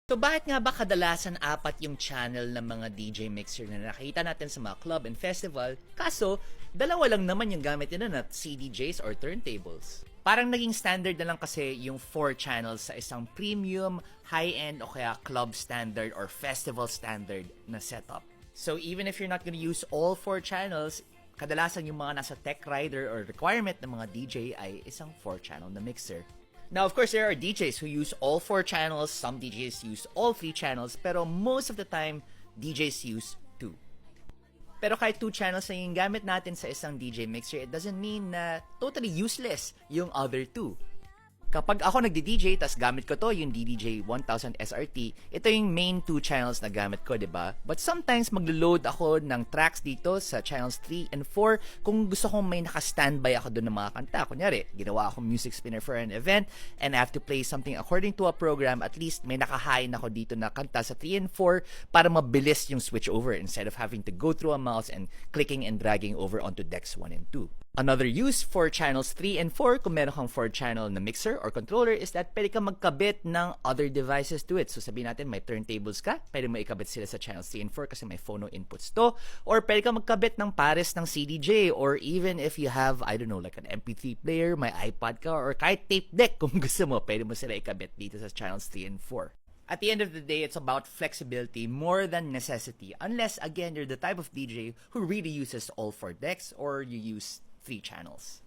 So bakit nga ba kadalasan apat yung channel ng mga DJ mixer na nakita natin sa mga club and festival, kaso dalawa lang naman yung gamit nila na CDJs or turntables? Parang naging standard na lang kasi yung 4 channels sa isang premium, high-end o kaya club standard or festival standard na setup. So even if you're not gonna use all 4 channels, kadalasan yung mga nasa tech rider or requirement ng mga DJ ay isang 4 channel na mixer. Now, of course, there are DJs who use all 4 channels, some DJs use all 3 channels, pero most of the time, DJs use 2. Pero kahit 2 channels na yung gamit natin sa isang DJ mixer, it doesn't mean na totally useless yung other 2. Kapag ako nagdi-DJ, tas gamit ko to, yung DDJ 1000 SRT, ito yung main 2 channels na gamit ko, diba? But sometimes, maglo-load ako ng tracks dito sa channels 3 and 4 kung gusto kong may naka-standby ako doon ng mga kanta. Kunyari, ginawa akong music spinner for an event and I have to play something according to a program, at least may nakahain ako dito na kanta sa 3 and 4 para mabilis yung switch over instead of having to go through a mouse and clicking and dragging over onto decks 1 and 2. Another use for channels 3 and 4 kung meron kang 4-channel na mixer or controller is that pwede kang magkabit ng other devices to it. So sabihin natin may turntables ka, pwede mo ikabit sila sa channels 3 and 4 kasi may phono inputs to. Or pwede kang magkabit ng pares ng CDJ, or even if you have, I don't know, like an MP3 player, may iPod ka, or kahit tape deck kung gusto mo, pwede mo sila ikabit dito sa channels 3 and 4. At the end of the day, it's about flexibility more than necessity, unless again you're the type of DJ who really uses all 4 decks or you use 3 channels.